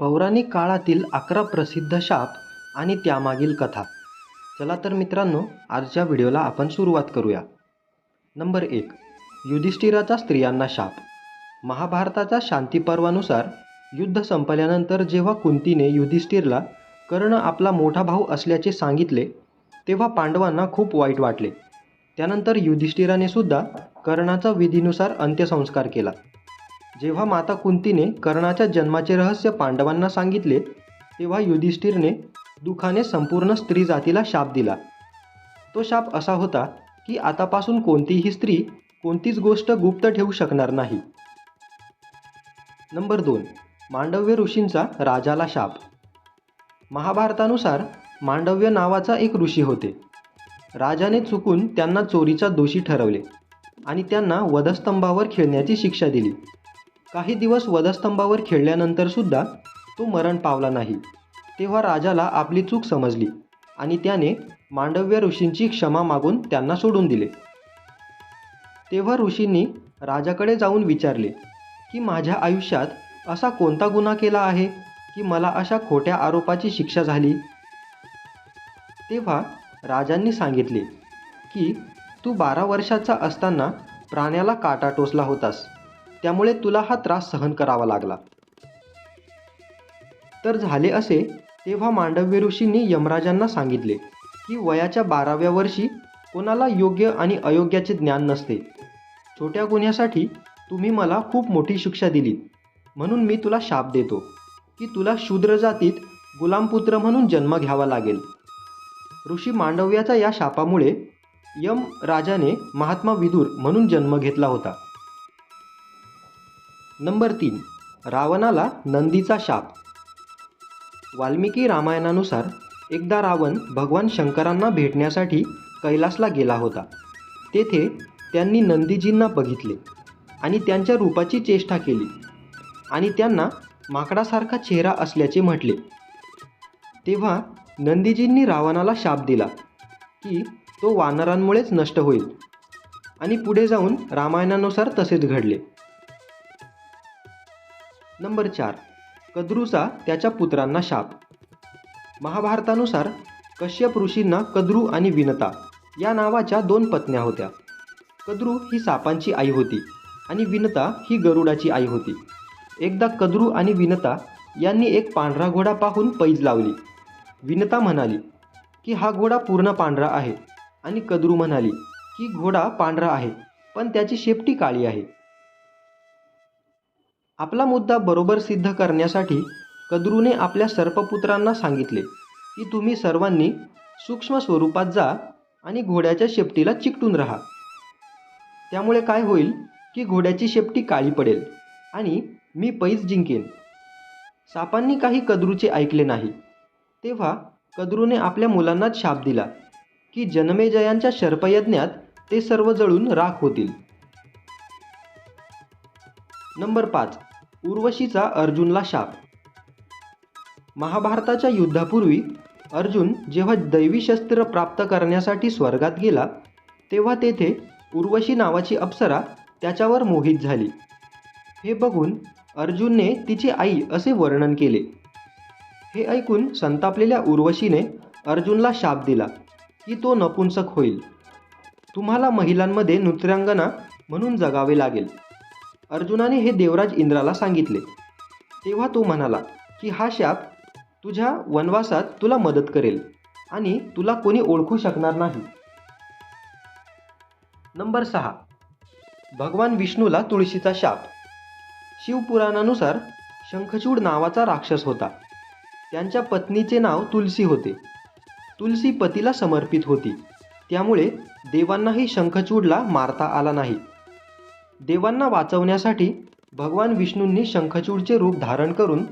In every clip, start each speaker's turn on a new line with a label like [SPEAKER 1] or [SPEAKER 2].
[SPEAKER 1] पौराणिक काळातील 11 प्रसिद्ध शाप आणि त्यामागील कथा. चला तर मित्रांनो, आजच्या व्हिडिओला आपण सुरुवात करूया. नंबर 1. युधिष्ठिराचा स्त्रियांना शाप. महाभारताच्या शांतीपर्वानुसार युद्ध संपल्यानंतर जेव्हा कुंतीने युधिष्ठिरला कर्ण आपला मोठा भाऊ असल्याचे सांगितले, तेव्हा पांडवांना खूप वाईट वाटले. त्यानंतर युधिष्ठिराने सुद्धा कर्णाचा विधीनुसार अंत्यसंस्कार केला. जेव्हा माता कुंतीने कर्णाच्या जन्माचे रहस्य पांडवांना सांगितले, तेव्हा युधिष्ठिरने दुःखाने संपूर्ण स्त्री जातीला शाप दिला. तो शाप असा होता की आतापासून कोणतीही स्त्री कोणतीच गोष्ट गुप्त ठेवू शकणार नाही. नंबर 2. मांडव्य ऋषींचा राजाला शाप. महाभारतानुसार मांडव्य नावाचा एक ऋषी होते. राजाने चुकून त्यांना चोरीचा दोषी ठरवले आणि त्यांना वधस्तंभावर खिळण्याची शिक्षा दिली. काही दिवस वधस्तंभावर खिळल्यानंतर सुद्धा तो मरण पावला नाही. तेव्हा राजाला आपली चूक समजली आणि त्याने मांडव्य ऋषींची क्षमा मागून त्यांना सोडून दिले. तेव्हा ऋषींनी राजाकडे जाऊन विचारले की माझ्या आयुष्यात असा कोणता गुन्हा केला आहे की मला अशा खोट्या आरोपाची शिक्षा झाली. तेव्हा राजांनी सांगितले की तू 12 वर्षाचा असताना प्राण्याला काटा टोचला होतास, त्यामुळे तुला हा त्रास सहन करावा लागला. तर झाले असे तेव्हा मांडव्य ऋषींनी यमराजांना सांगितले की वयाच्या 12व्या वर्षी कोणाला योग्य आणि अयोग्याचे ज्ञान नसते. छोट्या गुन्ह्यासाठी तुम्ही मला खूप मोठी शिक्षा दिली, म्हणून मी तुला शाप देतो की तुला शूद्र जातीत गुलामपुत्र म्हणून जन्म घ्यावा लागेल. ऋषी मांडव्याच्या या शापामुळे यम राजाने महात्मा विदुर म्हणून जन्म घेतला होता. नंबर 3. रावणाला नंदीचा शाप. वाल्मिकी रामायणानुसार एकदा रावण भगवान शंकरांना भेटण्यासाठी कैलासला गेला होता. तेथे त्यांनी नंदीजींना बघितले आणि त्यांच्या रूपाची चेष्टा केली आणि त्यांना माकडासारखा चेहरा असल्याचे म्हटले. तेव्हा नंदीजींनी रावणाला शाप दिला की तो वानरांमुळेच नष्ट होईल आणि पुढे जाऊन रामायणानुसार तसेच घडले. नंबर 4. कद्रूचा त्याच्या पुत्रांना शाप. महाभारतानुसार कश्यप ऋषींना कद्रू आणि विनता या नावाच्या 2 पत्न्या होत्या. कद्रू ही सापांची आई होती आणि विनता ही गरुडाची आई होती. एकदा कद्रू आणि विनता यांनी एक पांढरा घोडा पाहून पैज लावली. विनता म्हणाली की हा घोडा पूर्ण पांढरा आहे आणि कद्रू म्हणाली की घोडा पांढरा आहे पण त्याची शेपटी काळी आहे. आपला मुद्दा बरोबर सिद्ध करण्यासाठी कद्रूने आपल्या सर्पपुत्रांना सांगितले की तुम्ही सर्वांनी सूक्ष्म स्वरूपात जा आणि घोड्याच्या शेपटीला चिकटून राहा. त्यामुळे काय होईल की घोड्याची शेपटी काळी पडेल आणि मी पैज जिंकेन. सापांनी काही कद्रूचे ऐकले नाही. तेव्हा कद्रूने आपल्या मुलांनाच शाप दिला की जनमेजयांच्या सर्पयज्ञात ते सर्व जळून राख होतील. नंबर 5. उर्वशीचा अर्जुनला शाप. महाभारताच्या युद्धापूर्वी अर्जुन जेव्हा दैवी शस्त्र प्राप्त करण्यासाठी स्वर्गात गेला, तेव्हा तेथे उर्वशी नावाची अप्सरा त्याच्यावर मोहित झाली. हे बघून अर्जुनने तिची आई असे वर्णन केले. हे ऐकून संतापलेल्या उर्वशीने अर्जुनला शाप दिला की तो नपुंसक होईल. तुम्हाला महिलांमध्ये नृत्यांगना म्हणून जगावे लागेल. अर्जुनाने हे देवराज इंद्राला सांगितले. तेव्हा तो म्हणाला की हा शाप तुझ्या वनवासात तुला मदत करेल आणि तुला कोणी ओळखू शकणार नाही. नंबर 6. भगवान विष्णूला तुळशीचा शाप. शिवपुराणानुसार शंखचूड नावाचा राक्षस होता. त्यांच्या पत्नीचे नाव तुलसी होते. तुलसी पतीला समर्पित होती, त्यामुळे देवांनाही शंखचूडला मारता आला नाही. देवांना वाचवण्यासाठी भगवान विष्णूंनी शंखचूडचे रूप धारण करून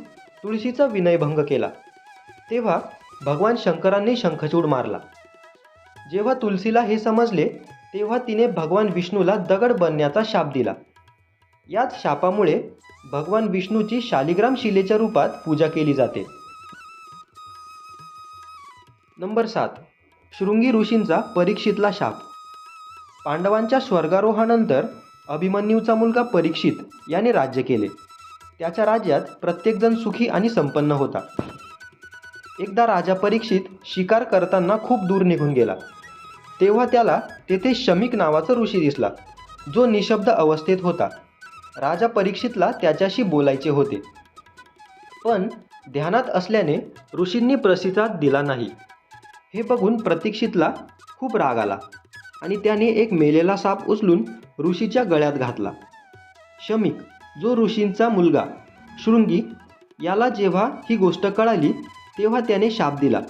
[SPEAKER 1] तुळशीचा विनयभंग केला. तेव्हा भगवान शंकरांनी शंखचूड मारला. जेव्हा तुलसीला हे समजले, तेव्हा तिने भगवान विष्णूला दगड बनण्याचा शाप दिला. याच शापामुळे भगवान विष्णूची शालिग्राम शिलेच्या रूपात पूजा केली जाते. नंबर 7. शृंगी ऋषींचा परीक्षितला शाप. पांडवांच्या स्वर्गारोहानंतर अभिमन्यूचा मुलगा परीक्षित याने राज्य केले. त्याच्या राज्यात प्रत्येकजण सुखी आणि संपन्न होता. एकदा राजा परीक्षित शिकार करताना खूप दूर निघून गेला. तेव्हा त्याला तेथे शमीक नावाचा ऋषी दिसला, जो निशब्द अवस्थेत होता. राजा परीक्षितला त्याच्याशी बोलायचे होते, पण ध्यानात असल्याने ऋषींनी प्रतिसाद दिला नाही. हे बघून परीक्षितला खूप राग आला आणि त्याने एक मेलेला साप उचलून ऋषीच्या गळ्यात घातला. शमीक, जो ऋषींचा मुलगा शृंगी, याला जेव्हा ही गोष्ट कळाली तेव्हा त्याने शाप दिला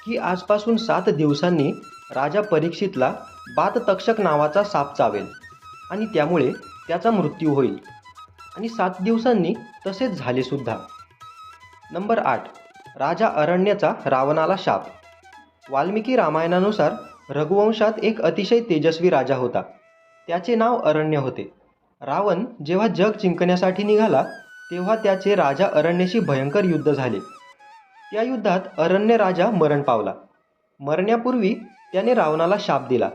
[SPEAKER 1] की आजपासून 7 दिवसांनी राजा परीक्षितला बाततक्षक नावाचा साप चावेल आणि त्यामुळे त्याचा मृत्यू होईल. आणि 7 दिवसांनी तसेच झाले सुद्धा. नंबर 8. राजा अरण्याचा रावणाला शाप. वाल्मिकी रामायणानुसार रघुवंशात एक अतिशय तेजस्वी राजा होता. त्याचे नाव अरण्य होते. रावण जेव्हा जग जिंकण्यासाठी निघाला तेव्हा त्याचे राजा अरण्याशी भयंकर युद्ध झाले. त्या युद्धात अरण्य राजा मरण पावला. मरण्यापूर्वी त्याने रावणाला शाप दिला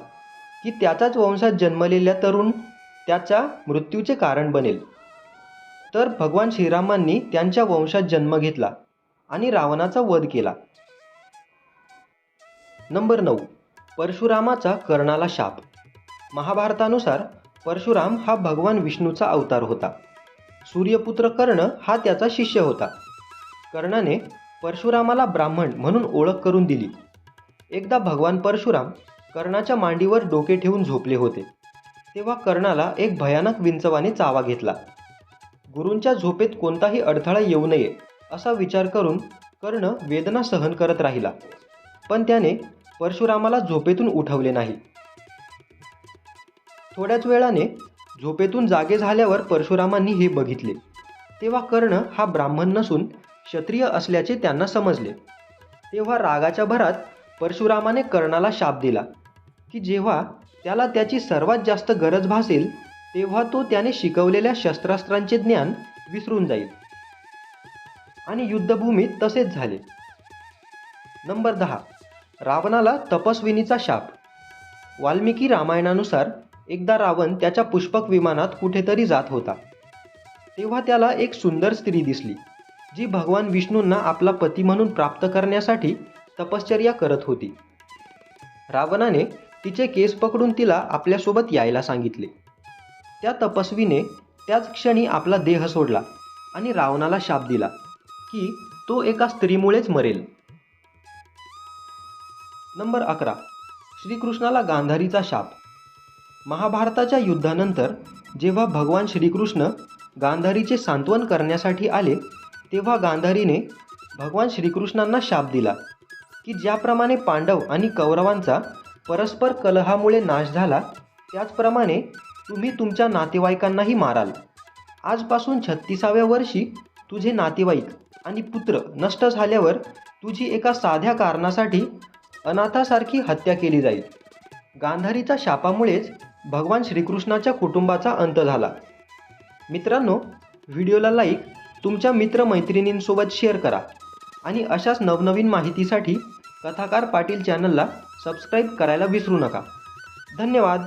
[SPEAKER 1] की त्याचाच वंशात जन्मलेल्या तरुण त्याच्या मृत्यूचे कारण बनेल. तर भगवान श्रीरामांनी त्यांच्या वंशात जन्म घेतला आणि रावणाचा वध केला. नंबर 9. परशुरामाचा कर्णाला शाप. महाभारतानुसार परशुराम हा भगवान विष्णूचा अवतार होता. सूर्यपुत्र कर्ण हा त्याचा शिष्य होता. कर्णाने परशुरामाला ब्राह्मण म्हणून ओळख करून दिली. एकदा भगवान परशुराम कर्णाच्या मांडीवर डोके ठेवून झोपले होते. तेव्हा कर्णाला एक भयानक विंचवाने चावा घेतला. गुरूंच्या झोपेत कोणताही अडथळा येऊ नये असा विचार करून कर्ण वेदना सहन करत राहिला, पण त्याने परशुरामाला झोपेतून उठवले नाही. थोड्याच वेळाने झोपेतून जागे झाल्यावर परशुरामांनी हे बघितले. तेव्हा कर्ण हा ब्राह्मण नसून क्षत्रिय असल्याचे त्यांना समजले. तेव्हा रागाच्या भरात परशुरामाने कर्णाला शाप दिला की जेव्हा त्याला त्याची सर्वात जास्त गरज भासेल तेव्हा तो त्याने शिकवलेल्या शस्त्रास्त्रांचे ज्ञान विसरून जाईल. आणि युद्धभूमीत तसेच झाले. नंबर 10. रावणाला तपस्विनीचा शाप. वाल्मिकी रामायणानुसार एकदा रावण त्याच्या पुष्पक विमानात कुठेतरी जात होता. तेव्हा त्याला एक सुंदर स्त्री दिसली, जी भगवान विष्णूंना आपला पती म्हणून प्राप्त करण्यासाठी तपश्चर्या करत होती. रावणाने तिचे केस पकडून तिला आपल्यासोबत यायला सांगितले. त्या तपस्वीने त्याच क्षणी आपला देह सोडला आणि रावणाला शाप दिला की तो एका स्त्रीमुळेच मरेल. नंबर 11. श्रीकृष्णाला गांधारीचा शाप. महाभारताच्या युद्धानंतर जेव्हा भगवान श्रीकृष्ण गांधारीचे सांत्वन करण्यासाठी आले तेव्हा गांधारीने भगवान श्रीकृष्णांना शाप दिला की ज्याप्रमाणे पांडव आणि कौरवांचा परस्पर कलहामुळे नाश झाला त्याचप्रमाणे तुम्ही तुमच्या नातेवाईकांनाही माराल. आजपासून 36व्या वर्षी तुझे नातेवाईक आणि पुत्र नष्ट झाल्यावर तुझी एका साध्या कारणासाठी अनाथासारखी हत्या केली जाईल. गांधारीच्या शापामुळेच भगवान श्रीकृष्णाच्या कुटुंबाचा अंत झाला. मित्रांनो, व्हिडिओला लाईक, तुमच्या मित्रमैत्रिणींसोबत शेअर करा आणि अशाच नवनवीन माहितीसाठी कथाकार पाटील चॅनलला सबस्क्राईब करायला विसरू नका. धन्यवाद.